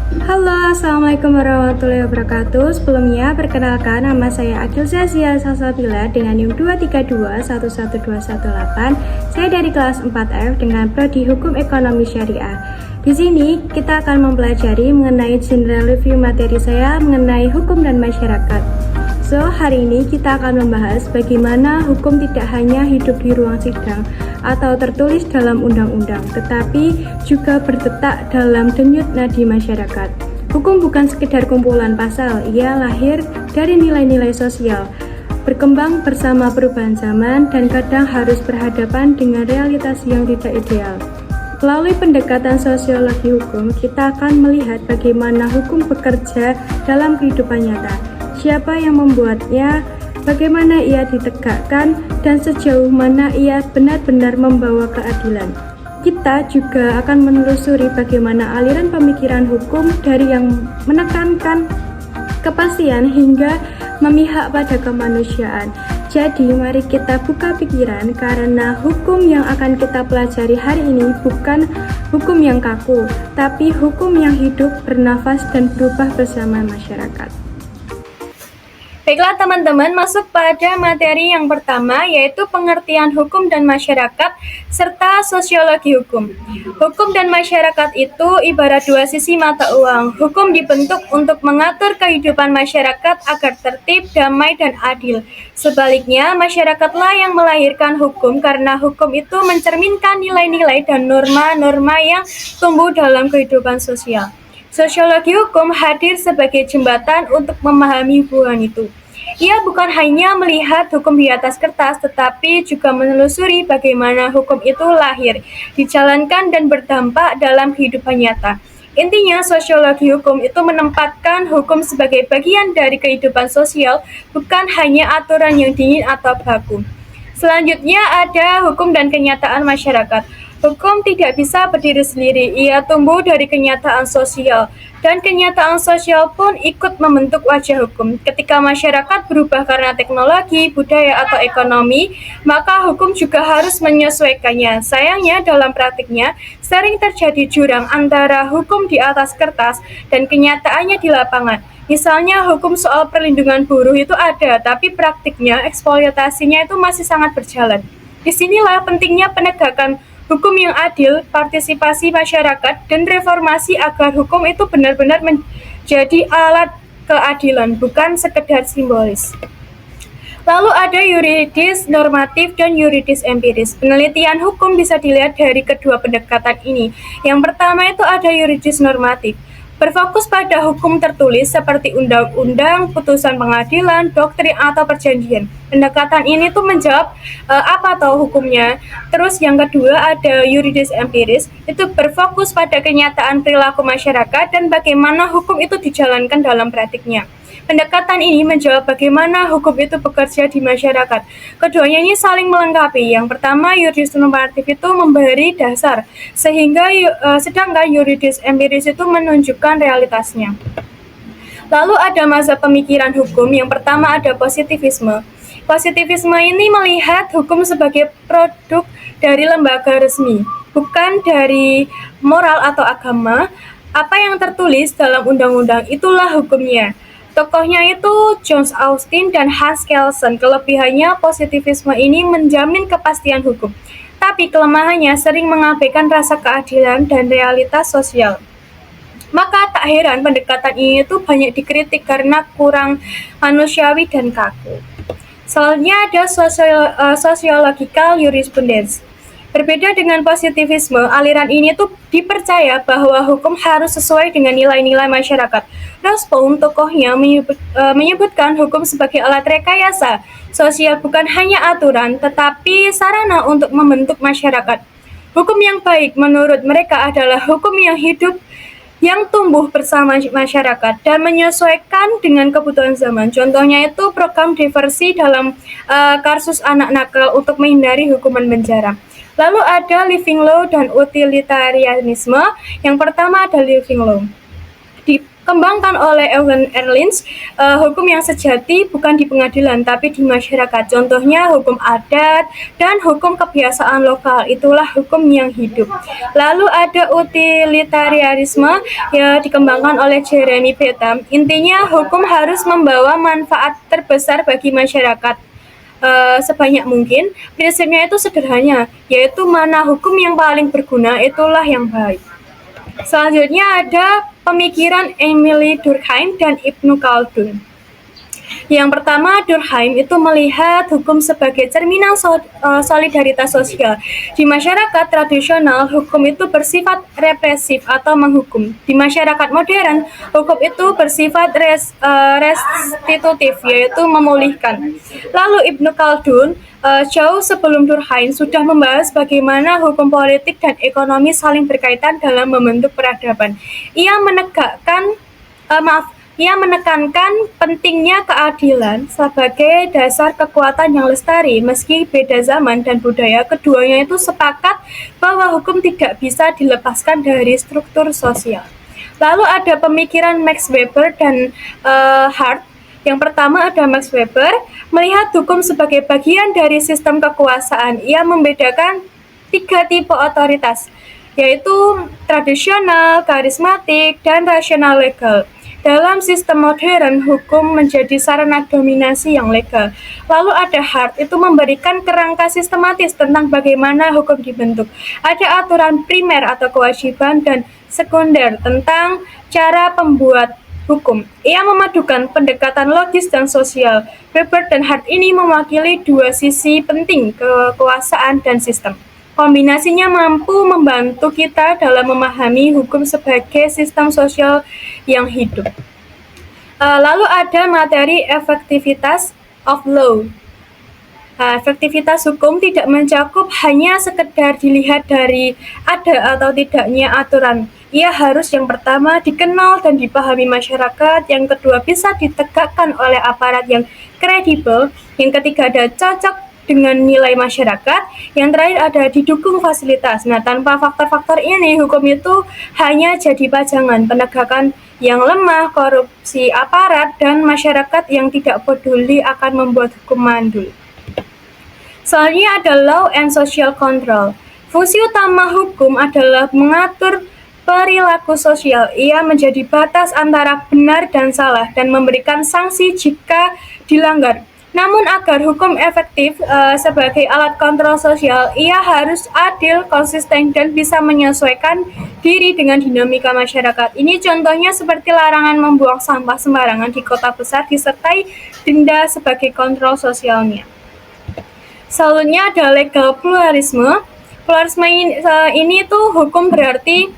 Halo, Assalamualaikum warahmatullahi wabarakatuh. Sebelumnya, perkenalkan nama saya Akilza Zia Salsabila dengan NIM 232112118. Saya dari kelas 4F dengan Prodi Hukum Ekonomi Syariah. Di sini, kita akan mempelajari mengenai general review materi saya mengenai hukum dan masyarakat. Hari ini kita akan membahas bagaimana hukum tidak hanya hidup di ruang sidang atau tertulis dalam undang-undang, tetapi juga berdetak dalam denyut nadi masyarakat. Hukum bukan sekedar kumpulan pasal, ia lahir dari nilai-nilai sosial, berkembang bersama perubahan zaman, dan kadang harus berhadapan dengan realitas yang tidak ideal. Melalui pendekatan sosiologi hukum, kita akan melihat bagaimana hukum bekerja dalam kehidupan nyata, siapa yang membuatnya, bagaimana ia ditegakkan, dan sejauh mana ia benar-benar membawa keadilan. Kita juga akan menelusuri bagaimana aliran pemikiran hukum dari yang menekankan kepastian hingga memihak pada kemanusiaan. Jadi, mari kita buka pikiran karena hukum yang akan kita pelajari hari ini bukan hukum yang kaku, tapi hukum yang hidup, bernafas, dan berubah bersama masyarakat. Baiklah teman-teman, masuk pada materi yang pertama yaitu pengertian hukum dan masyarakat serta sosiologi hukum. Hukum dan masyarakat itu ibarat dua sisi mata uang. Hukum dibentuk untuk mengatur kehidupan masyarakat agar tertib, damai, dan adil. Sebaliknya, masyarakatlah yang melahirkan hukum karena hukum itu mencerminkan nilai-nilai dan norma-norma yang tumbuh dalam kehidupan sosial. Sosiologi hukum hadir sebagai jembatan untuk memahami hubungan itu. Ia bukan hanya melihat hukum di atas kertas, tetapi juga menelusuri bagaimana hukum itu lahir, dijalankan, dan berdampak dalam kehidupan nyata. Intinya, sosiologi hukum itu menempatkan hukum sebagai bagian dari kehidupan sosial, bukan hanya aturan yang dingin atau baku. Selanjutnya ada hukum dan kenyataan masyarakat. Hukum tidak bisa berdiri sendiri, ia tumbuh dari kenyataan sosial, dan kenyataan sosial pun ikut membentuk wajah hukum. Ketika masyarakat berubah karena teknologi, budaya, atau ekonomi, maka hukum juga harus menyesuaikannya. Sayangnya, dalam praktiknya, sering terjadi jurang antara hukum di atas kertas dan kenyataannya di lapangan. Misalnya, hukum soal perlindungan buruh itu ada, tapi praktiknya, eksploitasinya itu masih sangat berjalan. Disinilah pentingnya penegakan hukum yang adil, partisipasi masyarakat, dan reformasi agar hukum itu benar-benar menjadi alat keadilan, bukan sekedar simbolis. Lalu ada yuridis normatif dan yuridis empiris. Penelitian hukum bisa dilihat dari kedua pendekatan ini. Yang pertama itu ada yuridis normatif, berfokus pada hukum tertulis seperti undang-undang, putusan pengadilan, doktrin, atau perjanjian. Pendekatan ini tuh menjawab apa tahu hukumnya. Terus yang kedua ada yuridis empiris, itu berfokus pada kenyataan perilaku masyarakat dan bagaimana hukum itu dijalankan dalam praktiknya. Pendekatan ini menjawab bagaimana hukum itu bekerja di masyarakat. Keduanya ini saling melengkapi. Yang pertama, yuridis normatif itu memberi dasar, sedangkan yuridis empiris itu menunjukkan realitasnya. Lalu ada mazhab pemikiran hukum. Yang pertama ada positivisme. Positivisme ini melihat hukum sebagai produk dari lembaga resmi, bukan dari moral atau agama. Apa yang tertulis dalam undang-undang itulah hukumnya. Tokohnya itu John Austin dan Hans Kelsen. Kelebihannya, positivisme ini menjamin kepastian hukum, tapi kelemahannya sering mengabaikan rasa keadilan dan realitas sosial. Maka tak heran pendekatan ini tuh banyak dikritik karena kurang manusiawi dan kaku. Selanjutnya ada sociological jurisprudence. Berbeda dengan positivisme, aliran ini tuh dipercaya bahwa hukum harus sesuai dengan nilai-nilai masyarakat. Nussbaum, tokohnya, menyebutkan hukum sebagai alat rekayasa sosial, bukan hanya aturan, tetapi sarana untuk membentuk masyarakat. Hukum yang baik menurut mereka adalah hukum yang hidup, yang tumbuh bersama masyarakat dan menyesuaikan dengan kebutuhan zaman. Contohnya itu program diversi dalam kasus anak nakal untuk menghindari hukuman penjara. Lalu ada living law dan utilitarianisme. Yang pertama ada living law. dikembangkan oleh Ewan Erlins, hukum yang sejati bukan di pengadilan tapi di masyarakat. Contohnya hukum adat dan hukum kebiasaan lokal, itulah hukum yang hidup. Lalu ada utilitarianisme yang dikembangkan oleh Jeremy Bentham. Intinya hukum harus membawa manfaat terbesar bagi masyarakat sebanyak mungkin. Prinsipnya itu sederhana, yaitu mana hukum yang paling berguna itulah yang baik. Selanjutnya ada pemikiran Emile Durkheim dan Ibnu Khaldun. Yang pertama, Durkheim itu melihat hukum sebagai cerminan solidaritas sosial. Di masyarakat tradisional, hukum itu bersifat represif atau menghukum. Di masyarakat modern, hukum itu bersifat restitutif, yaitu memulihkan. Lalu Ibnu Khaldun jauh sebelum Durkheim sudah membahas bagaimana hukum politik dan ekonomi saling berkaitan dalam membentuk peradaban. Ia menekankan pentingnya keadilan sebagai dasar kekuatan yang lestari. Meski beda zaman dan budaya, keduanya itu sepakat bahwa hukum tidak bisa dilepaskan dari struktur sosial. Lalu ada pemikiran Max Weber dan Hart. Yang pertama ada Max Weber, melihat hukum sebagai bagian dari sistem kekuasaan. Ia membedakan 3 tipe otoritas, yaitu tradisional, karismatik, dan rasional legal. Dalam sistem modern, hukum menjadi sarana dominasi yang legal. Lalu ada Hart, itu memberikan kerangka sistematis tentang bagaimana hukum dibentuk. Ada aturan primer atau kewajiban dan sekunder tentang cara pembuat hukum. Ia memadukan pendekatan logis dan sosial. Weber dan Hart ini mewakili 2 sisi penting, kekuasaan dan sistem. Kombinasinya mampu membantu kita dalam memahami hukum sebagai sistem sosial yang hidup. Lalu ada materi efektivitas of law. Efektivitas hukum tidak mencakup hanya sekedar dilihat dari ada atau tidaknya aturan. Ia harus yang pertama dikenal dan dipahami masyarakat, yang kedua bisa ditegakkan oleh aparat yang kredibel, yang ketiga ada cocok dengan nilai masyarakat, yang terakhir ada didukung fasilitas. Nah, tanpa faktor-faktor ini, hukum itu hanya jadi pajangan, penegakan yang lemah, korupsi aparat, dan masyarakat yang tidak peduli akan membuat hukum mandul. Selanjutnya ada law and social control. Fungsi utama hukum adalah mengatur perilaku sosial. Ia menjadi batas antara benar dan salah dan memberikan sanksi jika dilanggar. Namun agar hukum efektif sebagai alat kontrol sosial, ia harus adil, konsisten, dan bisa menyesuaikan diri dengan dinamika masyarakat. Ini contohnya seperti larangan membuang sampah sembarangan di kota besar disertai denda sebagai kontrol sosialnya. Selanjutnya ada legal pluralisme. Pluralisme ini tuh hukum berarti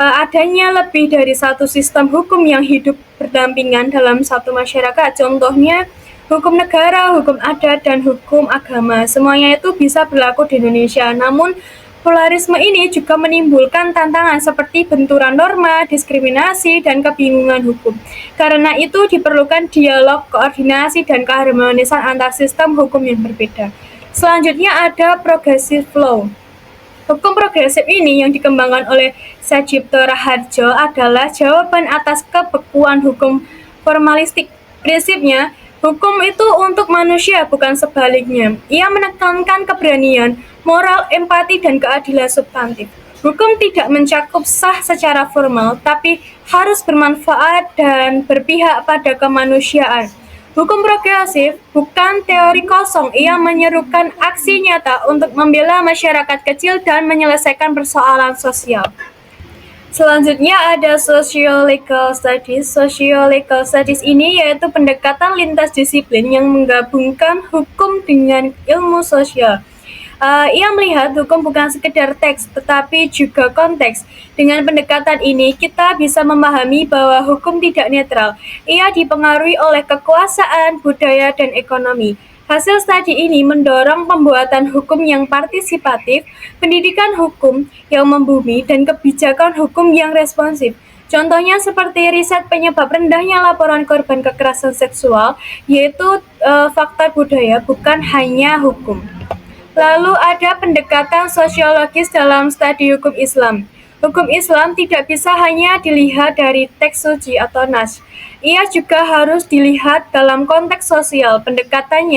adanya lebih dari satu sistem hukum yang hidup berdampingan dalam satu masyarakat. Contohnya hukum negara, hukum adat, dan hukum agama. Semuanya itu bisa berlaku di Indonesia. Namun pluralisme ini juga menimbulkan tantangan seperti benturan norma, diskriminasi, dan kebingungan hukum. Karena itu diperlukan dialog, koordinasi, dan keharmonisan antar sistem hukum yang berbeda. Selanjutnya ada progressive law. Hukum progresif ini yang dikembangkan oleh Sajipto Raharjo adalah jawaban atas kebekuan hukum formalistik. Prinsipnya, hukum itu untuk manusia, bukan sebaliknya. Ia menekankan keberanian, moral, empati, dan keadilan substantif. Hukum tidak mencakup sah secara formal, tapi harus bermanfaat dan berpihak pada kemanusiaan. Hukum progresif bukan teori kosong, ia menyerukan aksi nyata untuk membela masyarakat kecil dan menyelesaikan persoalan sosial. Selanjutnya ada socio-legal studies. Socio-legal studies ini yaitu pendekatan lintas disiplin yang menggabungkan hukum dengan ilmu sosial. Ia melihat hukum bukan sekedar teks, tetapi juga konteks. Dengan pendekatan ini, kita bisa memahami bahwa hukum tidak netral. Ia dipengaruhi oleh kekuasaan, budaya, dan ekonomi. Hasil studi ini mendorong pembuatan hukum yang partisipatif, pendidikan hukum yang membumi, dan kebijakan hukum yang responsif. Contohnya seperti riset penyebab rendahnya laporan korban kekerasan seksual, yaitu faktor budaya, bukan hanya hukum. Lalu ada pendekatan sosiologis dalam studi hukum Islam. Hukum Islam tidak bisa hanya dilihat dari teks suci atau nas. Ia juga harus dilihat dalam konteks sosial. Pendekatan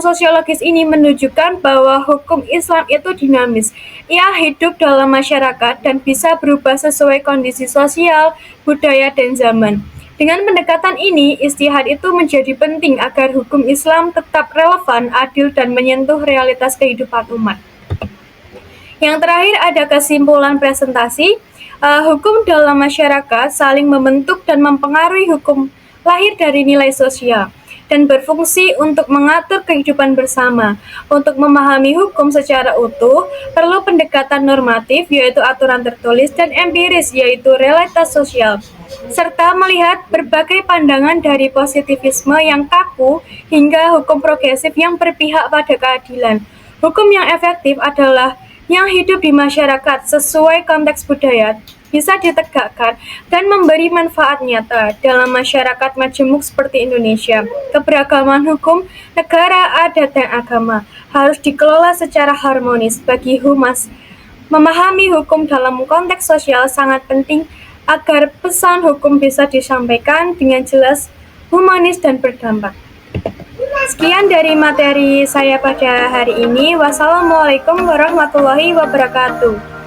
sosiologis ini menunjukkan bahwa hukum Islam itu dinamis. Ia hidup dalam masyarakat dan bisa berubah sesuai kondisi sosial, budaya, dan zaman. Dengan pendekatan ini, ijtihad itu menjadi penting agar hukum Islam tetap relevan, adil, dan menyentuh realitas kehidupan umat. Yang terakhir ada kesimpulan presentasi. Hukum dalam masyarakat saling membentuk dan mempengaruhi hukum lahir dari nilai sosial dan berfungsi untuk mengatur kehidupan bersama. Untuk memahami hukum secara utuh, perlu pendekatan normatif yaitu aturan tertulis dan empiris yaitu realitas sosial, serta melihat berbagai pandangan dari positivisme yang kaku hingga hukum progresif yang berpihak pada keadilan. Hukum yang efektif adalah yang hidup di masyarakat sesuai konteks budaya, bisa ditegakkan dan memberi manfaat nyata dalam masyarakat majemuk seperti Indonesia. Keberagaman hukum, negara, adat, dan agama harus dikelola secara harmonis bagi humas. Memahami hukum dalam konteks sosial sangat penting agar pesan hukum bisa disampaikan dengan jelas, humanis, dan berdampak. Sekian dari materi saya pada hari ini. Wassalamualaikum warahmatullahi wabarakatuh.